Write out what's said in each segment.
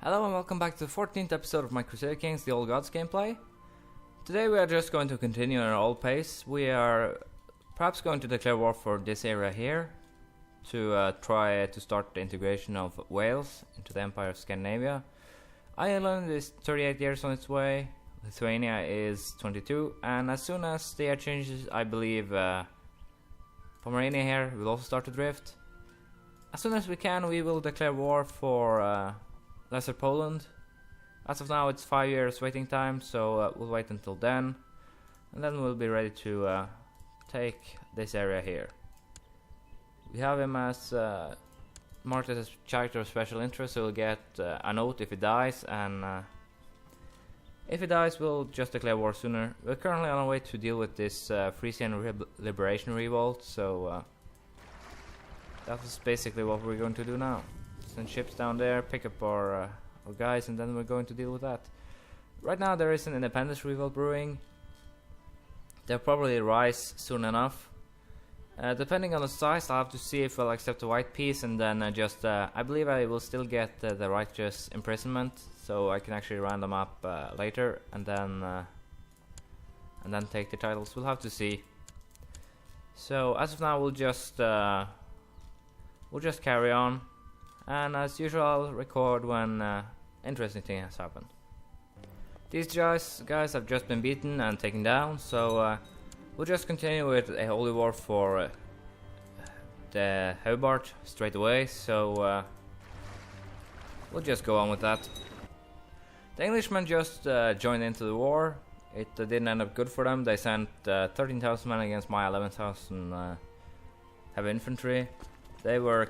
Hello and welcome back to the 14th episode of my Crusader Kings The Old Gods gameplay. Today we are just going to continue at our old pace. We are perhaps going to declare war for this area here to try to start the integration of Wales into the Empire of Scandinavia. Ireland is 38 years on its way, Lithuania is 22, and as soon as the year changes, I believe Pomerania here will also start to drift. As soon as we can, we will declare war for Lesser Poland. As of now, it's 5 years waiting time, so we'll wait until then, and then we'll be ready to take this area here. We have him as marked as a character of special interest, so we'll get a note if he dies, and if he dies, we'll just declare war sooner. We're currently on our way to deal with this Frisian Liberation Revolt, so that is basically what we're going to do now. Send ships down there, pick up our guys, and then we're going to deal with that. Right now there is an independence revolt brewing. They'll probably rise soon enough. Depending on the size, I'll have to see if I'll accept a white peace, and then I believe I will still get the righteous imprisonment, so I can actually round them up later, and then take the titles. We'll have to see. So as of now, we'll just carry on. And as usual, I'll record when interesting thing has happened. These guys have just been beaten and taken down, so we'll just continue with a holy war for the Hobart straight away, so we'll just go on with that. The Englishmen just joined into the war. It didn't end up good for them. They sent 13,000 men against my 11,000 heavy infantry. They were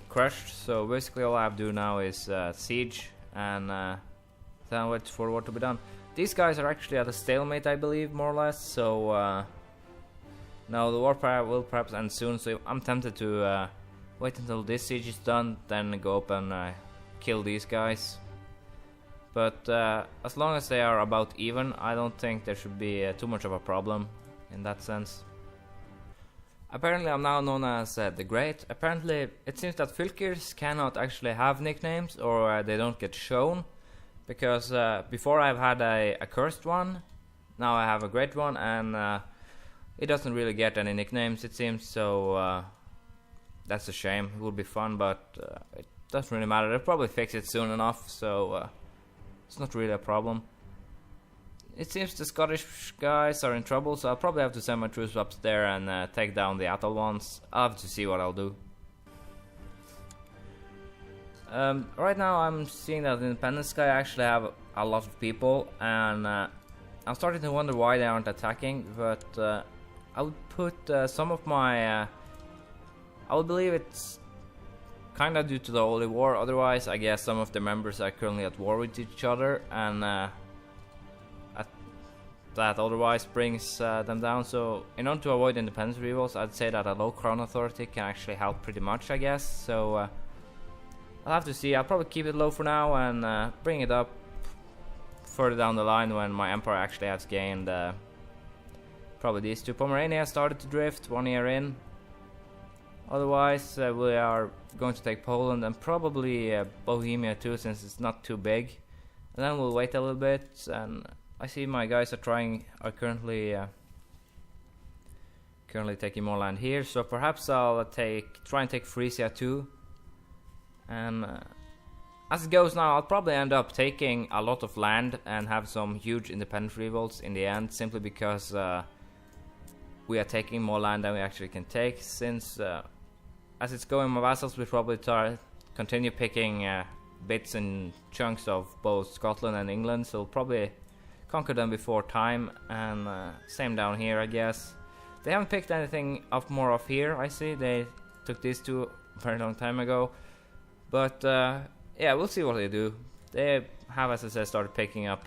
crushed, so basically all I have to do now is siege and then wait for war to be done. These guys are actually at a stalemate, I believe, more or less, so now the war will perhaps end soon, so I'm tempted to wait until this siege is done, then go up and kill these guys. But as long as they are about even, I don't think there should be too much of a problem in that sense. Apparently I'm now known as the Great. Apparently it seems that fylkers cannot actually have nicknames, or they don't get shown, because before I've had a cursed one, now I have a great one, and it doesn't really get any nicknames, it seems, so that's a shame. It would be fun, but it doesn't really matter. They'll probably fix it soon enough, so it's not really a problem. It seems the Scottish guys are in trouble, so I'll probably have to send my troops up there and take down the Atholl ones. I'll have to see what I'll do. Right now I'm seeing that the Independence guy actually have a lot of people, and I'm starting to wonder why they aren't attacking, but I would put some of my... I would believe it's kinda due to the Holy War. Otherwise I guess some of the members are currently at war with each other, and that otherwise brings them down. So in order to avoid independence revolts, I'd say that a low crown authority can actually help pretty much, I guess. So I'll have to see. I'll probably keep it low for now and bring it up further down the line when my empire actually has gained probably these two. Pomerania started to drift 1 year in. Otherwise we are going to take Poland and probably Bohemia too, since it's not too big, and then we'll wait a little bit. And I see my guys are currently taking more land here, so perhaps I'll try and take Frisia too. And as it goes now, I'll probably end up taking a lot of land and have some huge independent revolts in the end, simply because we are taking more land than we actually can take. Since as it's going, my vassals will probably continue picking bits and chunks of both Scotland and England, so probably conquer them before time, and same down here, I guess. They haven't picked anything up more off here, I see. They took these two a very long time ago, but yeah, we'll see what they do. They have, as I said, started picking up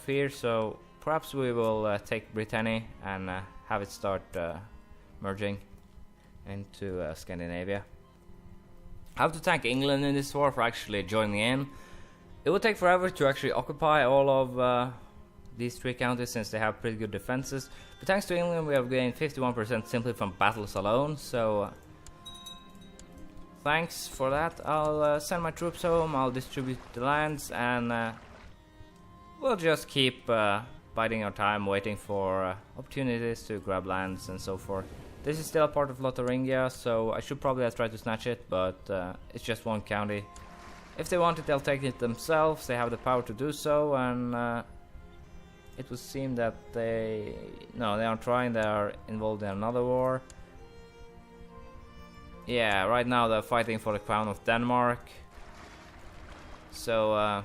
here, so perhaps we will take Brittany and have it start merging into Scandinavia. I have to thank England in this war for actually joining in. It would take forever to actually occupy all of these three counties, since they have pretty good defenses, but thanks to England we have gained 51% simply from battles alone, so thanks for that. I'll send my troops home, I'll distribute the lands, and we'll just keep biding our time, waiting for opportunities to grab lands and so forth. This is still a part of Lotharingia, so I should probably have tried to snatch it, but it's just one county. If they want it, they'll take it themselves. They have the power to do so, and it would seem that they aren't trying. They are involved in another war. Yeah, right now they're fighting for the crown of Denmark. So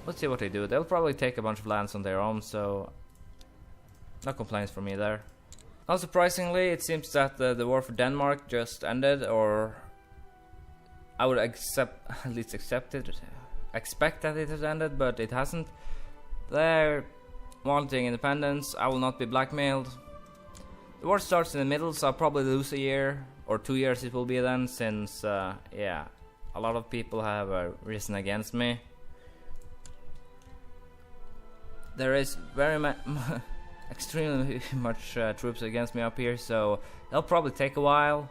let's see what they do. They'll probably take a bunch of lands on their own, so no complaints from me there. Not surprisingly, it seems that the war for Denmark just ended, or I would at least expect that it has ended, but it hasn't. They're wanting independence. I will not be blackmailed. The war starts in the middle, so I'll probably lose a year, or 2 years it will be then, since, yeah, a lot of people have risen against me. There is extremely much troops against me up here, so it'll probably take a while.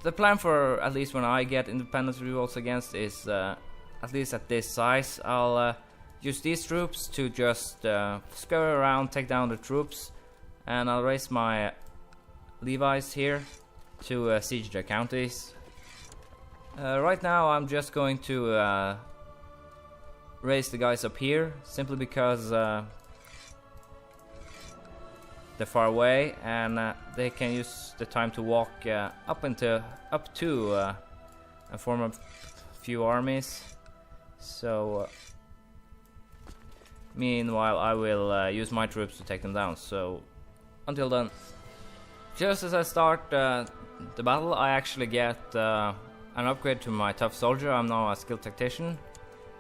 The plan for, at least when I get independence revolts against, is at least at this size. I'll use these troops to just scurry around, take down the troops, and I'll raise my Levi's here to siege their counties. Right now I'm just going to raise the guys up here, simply because they're far away, and they can use the time to walk up to and form a few armies. So meanwhile I will use my troops to take them down. So until then, just as I start the battle, I actually get an upgrade to my tough soldier. I'm now a skilled tactician.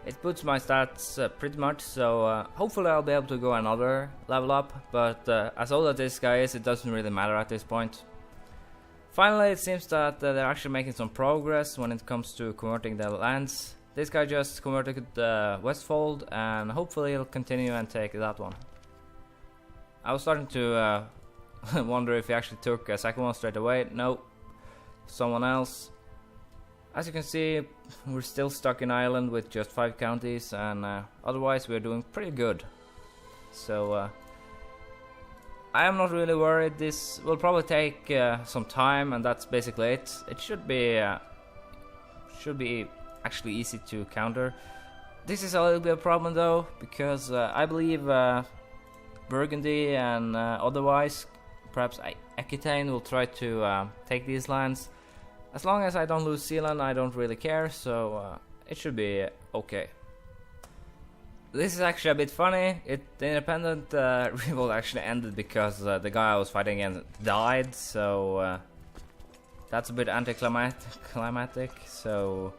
It boosts my stats pretty much, so hopefully I'll be able to go another level up, but as old as this guy is, it doesn't really matter at this point. Finally, it seems that they're actually making some progress when it comes to converting their lands. This guy just converted Westfold, and hopefully he'll continue and take that one. I was starting to wonder if he actually took a second one straight away. Nope, someone else. As you can see, we're still stuck in Ireland with just 5 counties, and otherwise we're doing pretty good. So I am not really worried. This will probably take some time, and that's basically it. It should be actually easy to counter. This is a little bit of a problem though, because I believe Burgundy and otherwise, perhaps Aquitaine, will try to take these lands. As long as I don't lose Zealand, I don't really care, so it should be okay. This is actually a bit funny. The independent revolt actually ended because the guy I was fighting against died, so that's a bit anticlimactic. So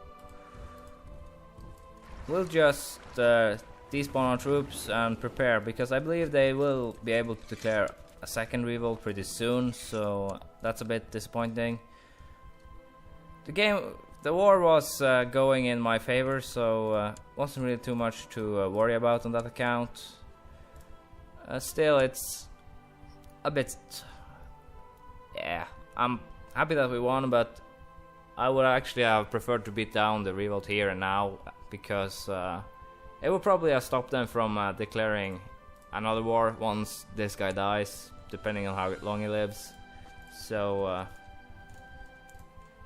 we'll just despawn our troops and prepare, because I believe they will be able to declare a second revolt pretty soon, so that's a bit disappointing. The war was going in my favor, so wasn't really too much to worry about on that account. Still, it's a bit... yeah, I'm happy that we won, but I would actually have preferred to beat down the revolt here and now, because it would probably have stopped them from declaring another war once this guy dies, depending on how long he lives. So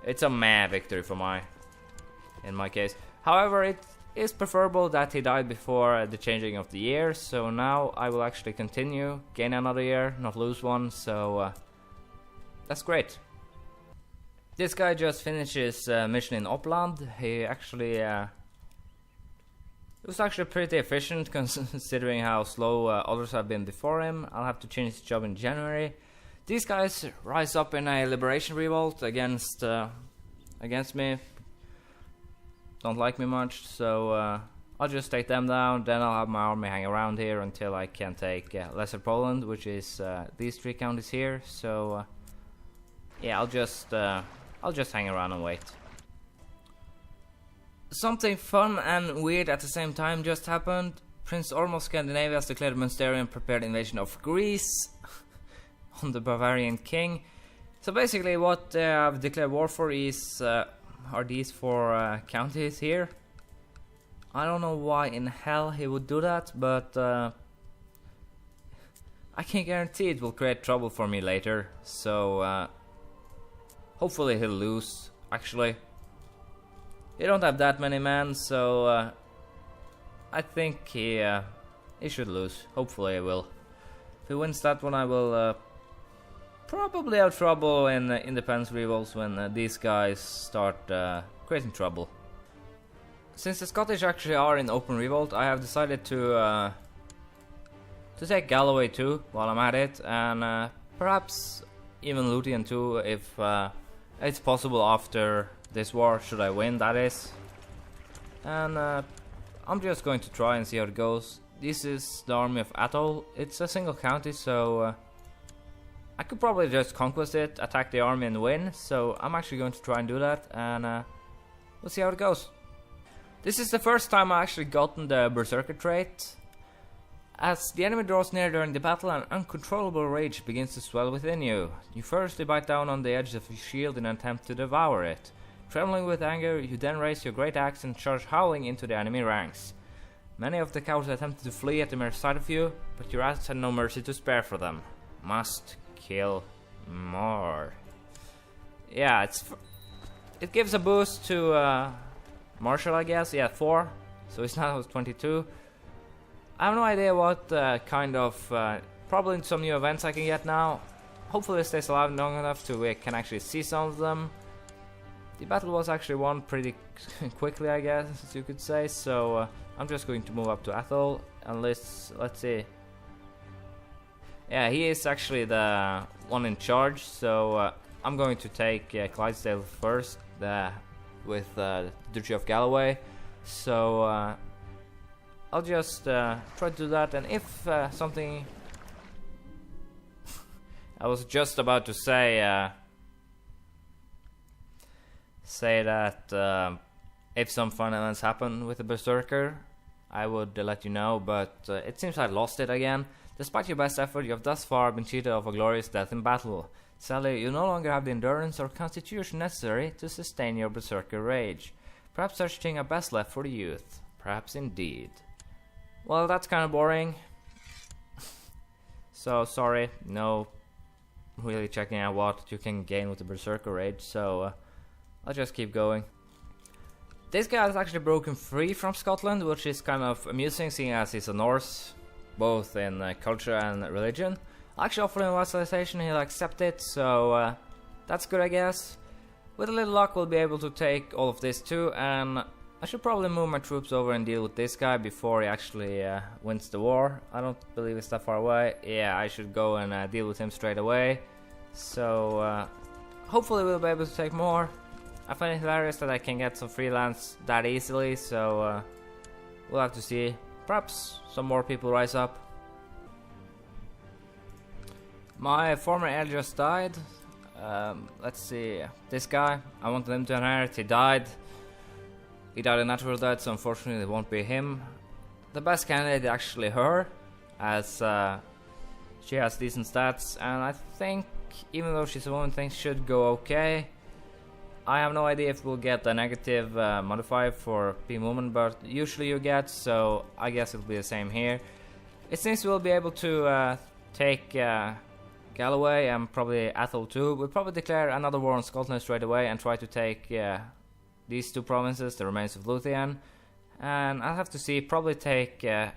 it's a meh victory in my case. However, it is preferable that he died before the changing of the year, so now I will actually continue, gain another year, not lose one, so that's great. This guy just finished his mission in Uppland. He actually it was actually pretty efficient considering how slow others have been before him. I'll have to change his job in January. These guys rise up in a liberation revolt against me. Don't like me much, so I'll just take them down. Then I'll have my army hang around here until I can take Lesser Poland, which is these 3 counties here. So yeah, I'll just hang around and wait. Something fun and weird at the same time just happened. Prince Orm of Scandinavia has declared a Munsterian prepared invasion of Greece on the Bavarian king. So basically what I've declared war for is are these 4 counties here. I don't know why in hell he would do that, but I can guarantee it will create trouble for me later. So hopefully he'll lose. Actually, he don't have that many men, so I think he should lose. Hopefully he will. If he wins that one, I will probably have trouble in independence revolts when these guys start creating trouble. Since the Scottish actually are in open revolt, I have decided to take Galloway too while I'm at it, and perhaps even Lothian too if it's possible after this war, should I win, that is. And I'm just going to try and see how it goes. This is the army of Atholl. It's a single county, so I could probably just conquest it, attack the army and win. So I'm actually going to try and do that, and we'll see how it goes. This is the first time I actually gotten the Berserker trait. As the enemy draws near during the battle, an uncontrollable rage begins to swell within you. You firstly bite down on the edge of your shield in an attempt to devour it. Trembling with anger, you then raise your great axe and charge howling into the enemy ranks. Many of the cowards attempted to flee at the mere sight of you, but your axe had no mercy to spare for them. Must kill more. Yeah, it gives a boost to Marshall, I guess. Yeah, 4. So it's now 22. I have no idea what kind of probably some new events I can get now. Hopefully it stays alive long enough to we can actually see some of them. The battle was actually won pretty quickly, I guess you could say. So I'm just going to move up to Atholl and let's see. Yeah, he is actually the one in charge. So I'm going to take Clydesdale first with the Duchy of Galloway. So I'll just try to do that, and if something... I was just about to say that if some fun events happen with the Berserker, I would let you know, but it seems I lost it again. Despite your best effort, you have thus far been cheated of a glorious death in battle. Sadly, you no longer have the endurance or constitution necessary to sustain your Berserker rage. Perhaps such thing are best left for the youth. Perhaps indeed. Well, that's kind of boring. So, sorry, no really checking out what you can gain with the Berserker rage, so I'll just keep going. This guy has actually broken free from Scotland, which is kind of amusing seeing as he's a Norse, both in culture and religion. I actually offered him vassalization, he'll accept it, so that's good, I guess. With a little luck we'll be able to take all of this too, and I should probably move my troops over and deal with this guy before he actually wins the war. I don't believe it's that far away. Yeah, I should go and deal with him straight away. So hopefully we'll be able to take more. I find it hilarious that I can get some freelance that easily, so we'll have to see. Perhaps some more people rise up. My former heir just died. Let's see. This guy, I wanted him to inherit, he died. He died a natural death, so unfortunately it won't be him. The best candidate is actually her, as she has decent stats, and I think even though she's a woman, things should go okay. I have no idea if we'll get a negative modifier for being woman, but usually you get, so I guess it'll be the same here. It seems we'll be able to take Galloway and probably Atholl too. We'll probably declare another war on Scotland straight away and try to take these 2 provinces, the remains of Lothian. And I'll have to see, probably take a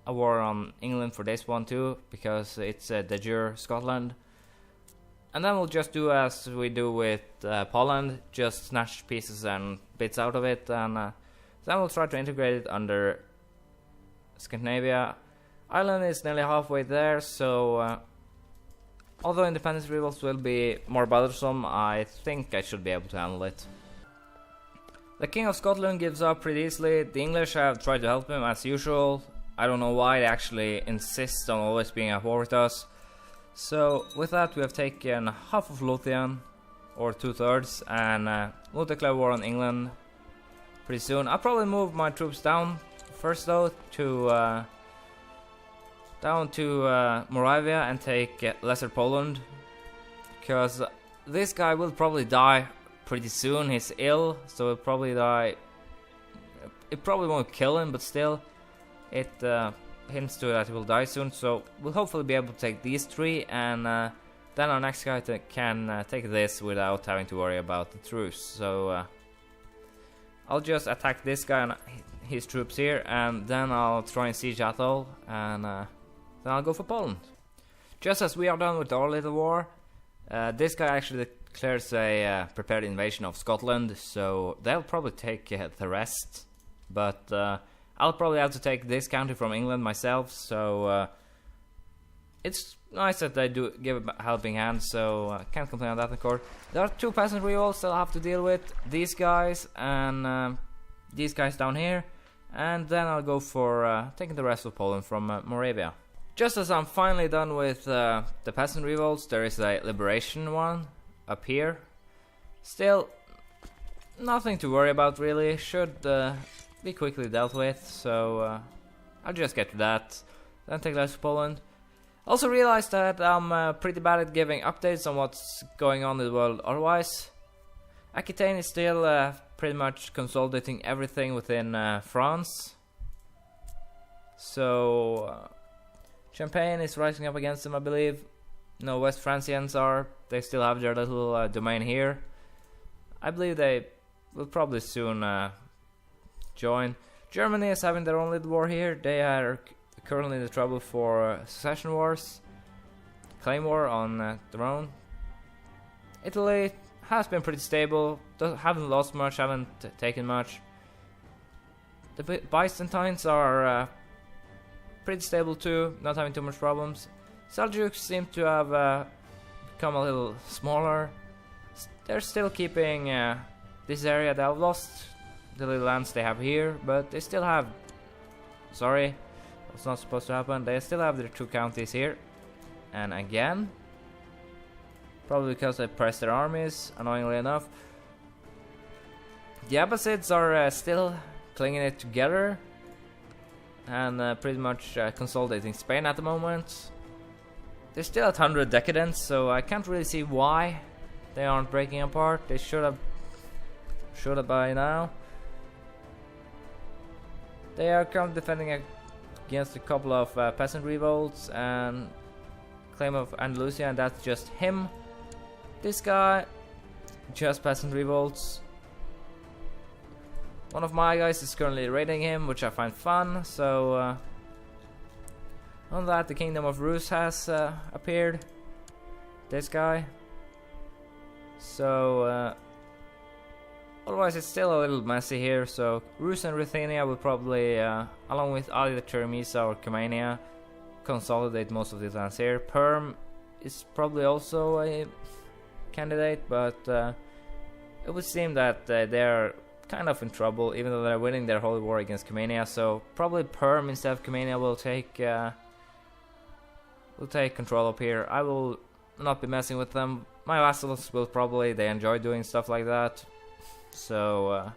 war on England for this one too, because it's de jure Scotland. And then we'll just do as we do with Poland, just snatch pieces and bits out of it, and then we'll try to integrate it under Scandinavia. Ireland is nearly halfway there, so although independence revolts will be more bothersome, I think I should be able to handle it. The King of Scotland gives up pretty easily. The English have tried to help him as usual. I don't know why they actually insist on always being at war with us. So with that we have taken half of Lothian, or 2/3, and we'll declare war on England pretty soon. I'll probably move my troops down first though to down to Moravia and take Lesser Poland, because this guy will probably die pretty soon. He's ill, so he'll probably die. It probably won't kill him, but still, it hints to that he will die soon. So we'll hopefully be able to take these 3, and then our next guy can take this without having to worry about the truce. So I'll just attack this guy and his troops here, and then I'll try and siege Untill, and then I'll go for Poland. Just as we are done with our little war, this guy actually declares a prepared invasion of Scotland, so they'll probably take the rest. But I'll probably have to take this county from England myself, so it's nice that they do give a helping hand, so I can't complain on that, of course. There are 2 peasant revolts that I'll have to deal with, these guys and these guys down here, and then I'll go for taking the rest of Poland from Moravia. Just as I'm finally done with the peasant revolts, there is a liberation one up here. Still, nothing to worry about really, should be quickly dealt with, so I'll just get to that, then take the rest of Poland. Also realized that I'm pretty bad at giving updates on what's going on in the world otherwise. Aquitaine is still pretty much consolidating everything within France. So Champagne is rising up against them, I believe. No, West Francians are. They still have their little domain here. I believe they will probably soon join. Germany is having their own little war here. They are currently in the trouble for succession wars, claim war on their own. Italy has been pretty stable, haven't lost much, haven't taken much. The Byzantines are pretty stable too, not having too much problems. Seljuks seem to have become a little smaller. They're still keeping this area. They have lost the little lands they have here, but they still have... Sorry, it's not supposed to happen. They still have their 2 counties here. And again, probably because they pressed their armies, annoyingly enough. The Abbasids are still clinging it together and pretty much consolidating Spain at the moment. They're still at 100 decadence, so I can't really see why they aren't breaking apart. They should have by now. They are currently defending against a couple of peasant revolts and claim of Andalusia, and that's just him. This guy, just peasant revolts. One of my guys is currently raiding him, which I find fun. So on that, the Kingdom of Rus has appeared. This guy. So otherwise, it's still a little messy here. So Rus and Ruthenia will probably, along with either Cheremisa or Cumania, consolidate most of these lands here. Perm is probably also a candidate, but it would seem that they're kind of in trouble, even though they're winning their holy war against Cumania. So probably Perm instead of Cumania will take control up here. I will not be messing with them. My vassals will probably, they enjoy doing stuff like that. So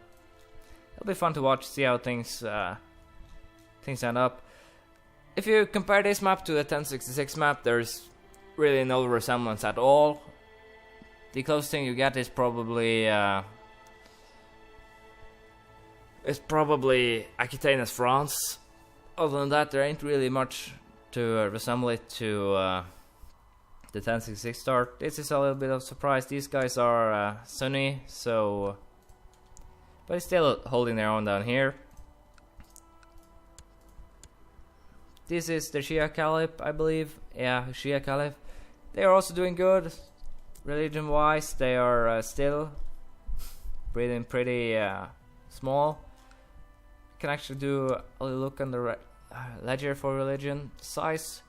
it'll be fun to watch, see how things end up. If you compare this map to the 1066 map, there's really no resemblance at all. The closest thing you get is probably Aquitaine as France. Other than that, there ain't really much to resemble it to the 1066 start. This is a little bit of a surprise. These guys are Sunni, so but it's still holding their own down here. This is the Shia Caliph, I believe. Yeah, Shia Caliph. They are also doing good. Religion-wise, they are still breathing pretty small. Can actually do a look on the ledger for religion size.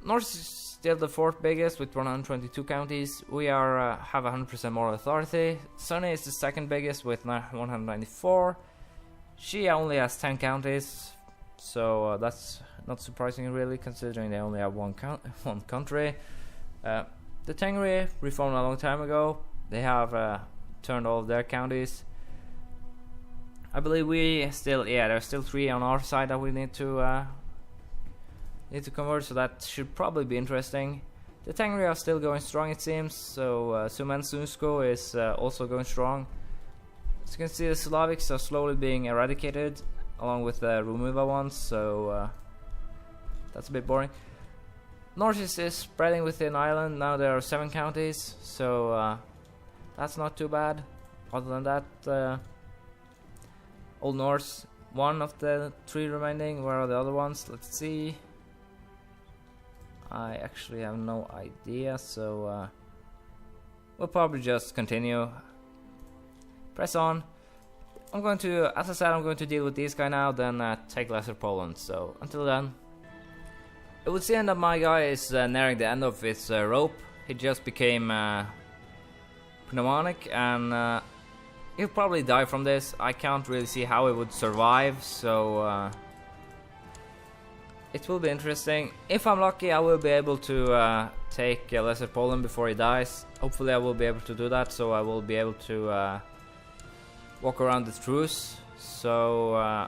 North is still the 4th biggest with 122 counties. We are have 100% moral authority. Sunni is the 2nd biggest with 194. Shia only has 10 counties, so that's not surprising really, considering they only have one country. The Tengri reformed a long time ago. They have turned all of their counties. I believe we still, there's still 3 on our side that we need to convert, so that should probably be interesting. The Tengri are still going strong, it seems, so Sumen Sunsko is also going strong. As you can see, the Slavics are slowly being eradicated, along with the Rumuva ones, so that's a bit boring. North is spreading within Ireland. Now there are 7 counties, so that's not too bad. Other than that, Old Norse, 1 of the 3 remaining. Where are the other ones? Let's see. I actually have no idea, so we'll probably just continue. Press on. I'm going to, as I said, I'm going to deal with this guy now, then take Lesser Poland. So until then, it would seem that my guy is nearing the end of his rope. He just became pneumonic, and he'll probably die from this. I can't really see how he would survive, so it will be interesting. If I'm lucky, I will be able to take Lesser Poland before he dies. Hopefully I will be able to do that, so I will be able to walk around the truce. So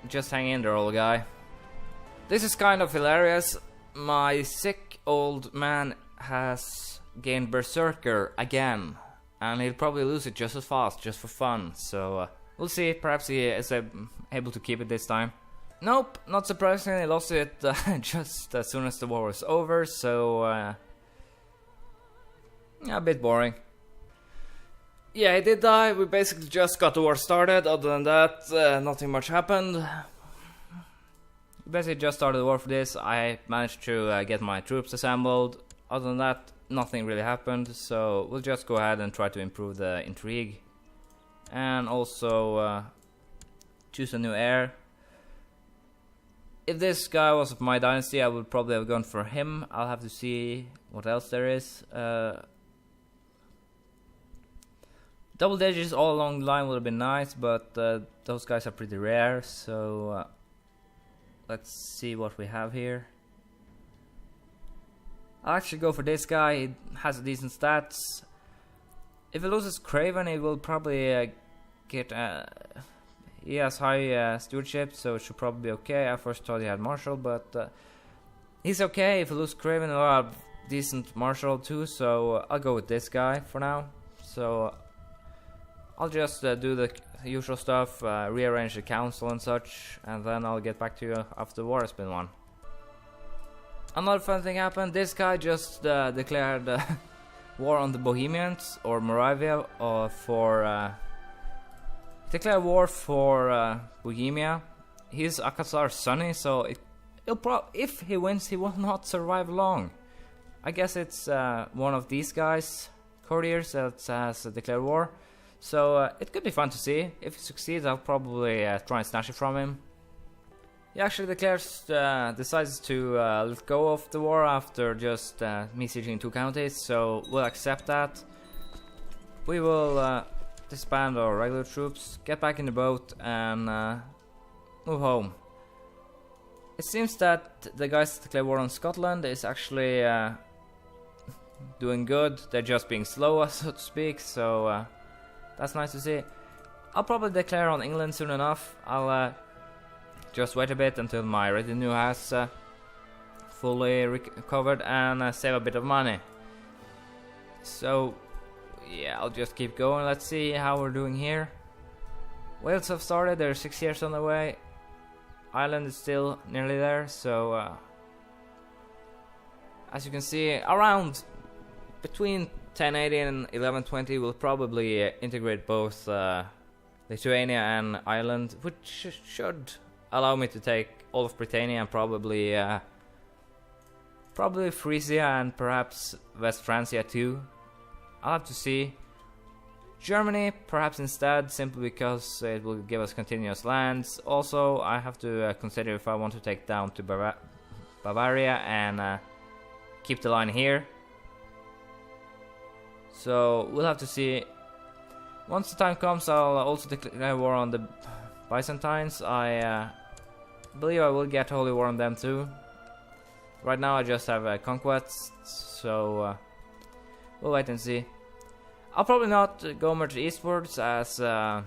just hang in there, old guy. This is kind of hilarious. My sick old man has gained Berserker again, and he'll probably lose it just as fast, just for fun. So we'll see. Perhaps he is able to keep it this time. Nope, not surprisingly, he lost it just as soon as the war was over. So yeah, a bit boring. Yeah, he did die. We basically just got the war started. Other than that, nothing much happened. We basically just started the war for this. I managed to get my troops assembled. Other than that, nothing really happened. So we'll just go ahead and try to improve the intrigue. And also choose a new heir. If this guy was of my dynasty, I would probably have gone for him. I'll have to see what else there is. Double digits all along the line would have been nice, but those guys are pretty rare, so let's see what we have here. I'll actually go for this guy. He has decent stats. If he loses Craven, he will probably get... he has high stewardship, so it should probably be okay. I first thought he had Marshall, but he's okay. If he loses Craven, he'll have decent Marshall too, so I'll go with this guy for now. So I'll just do the usual stuff, rearrange the council and such, and then I'll get back to you after the war has been won. Another fun thing happened. This guy just declared war on the Bohemians, or Moravia, declared war for Bohemia. He's Akazar's sonny, so if he wins, he will not survive long. I guess it's one of these guys, courtiers, that has declared war. So it could be fun to see. If he succeeds, I'll probably try and snatch it from him. He actually decides to let go of the war after just me sieging 2 counties, so we'll accept that. We will disband our regular troops, get back in the boat, and move home. It seems that the guys that declare war on Scotland is actually doing good. They're just being slow, so to speak, so that's nice to see. I'll probably declare on England soon enough. I'll just wait a bit until my retinue has fully recovered and save a bit of money. So yeah, I'll just keep going. Let's see how we're doing here. Wales have started. They're 6 years on the way. Ireland is still nearly there. So as you can see, around between 1080 and 1120 we'll probably integrate both Lithuania and Ireland, which should allow me to take all of Britannia and probably Frisia and perhaps West Francia too. I'll have to see. Germany perhaps instead, simply because it will give us continuous lands. Also, I have to consider if I want to take down to Bavaria and keep the line here. So we'll have to see. Once the time comes, I'll also declare war on the Byzantines. I believe I will get holy war on them too. Right now I just have conquests, so we'll wait and see. I'll probably not go much eastwards, as the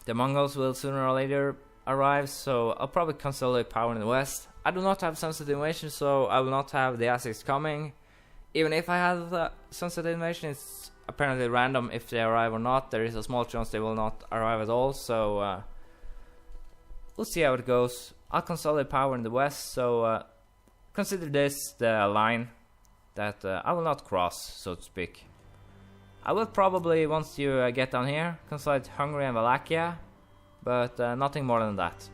Mongols will sooner or later arrives, so I'll probably consolidate power in the west. I do not have Sunset Invasion, so I will not have the Aztecs coming. Even if I have the Sunset Invasion, it's apparently random if they arrive or not. There is a small chance they will not arrive at all, so we'll see how it goes. I'll consolidate power in the west, so consider this the line that I will not cross, so to speak. I will probably, once you get down here, consolidate Hungary and Wallachia, but nothing more than that.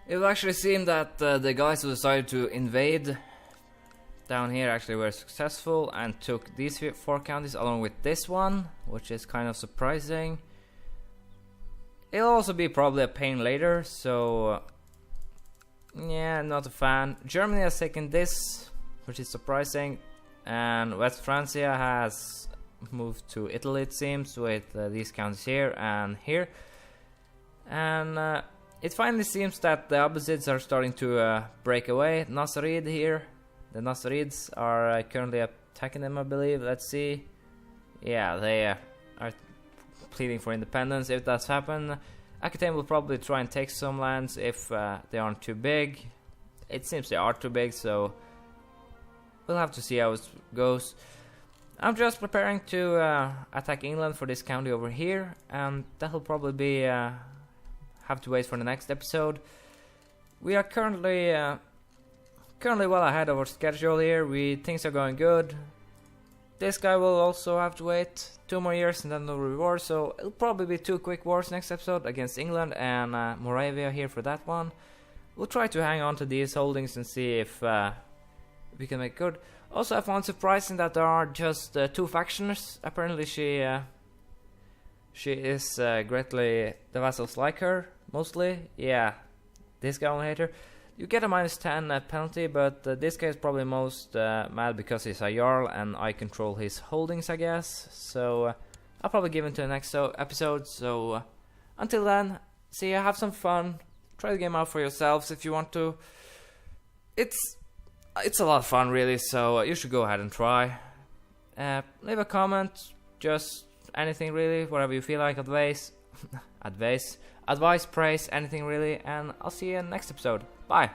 It will actually seem that the guys who decided to invade down here actually were successful and took these 4 counties along with this one, which is kind of surprising. It'll also be probably a pain later, so yeah, not a fan. Germany has taken this, which is surprising, and West Francia has moved to Italy, it seems, with these counties here and here. And it finally seems that the Abbasids are starting to break away. Nasrid here, the Nasrids are currently attacking them, I believe. Let's see. Yeah, they are pleading for independence. If that's happened, Aquitaine will probably try and take some lands if they aren't too big. It seems they are too big, so we'll have to see how it goes. I'm just preparing to attack England for this county over here, and that'll probably be have to wait for the next episode. We are currently well ahead of our schedule here. Things are going good. This guy will also have to wait 2 more years and then no reward, so it'll probably be 2 quick wars next episode against England and Moravia here for that one. We'll try to hang on to these holdings and see if we can make good. Also, I found surprising that there are just 2 factions. Apparently she is greatly the vassals like her, mostly. Yeah, this guy will hate her. You get a -10 penalty, but this guy is probably most mad because he's a Jarl and I control his holdings, I guess. So I'll probably give him to the next episode. So until then, see you, have some fun. Try the game out for yourselves if you want to. It's a lot of fun, really, so you should go ahead and try. Leave a comment, just anything really, whatever you feel like, advice, praise, anything really, and I'll see you in the next episode. Bye!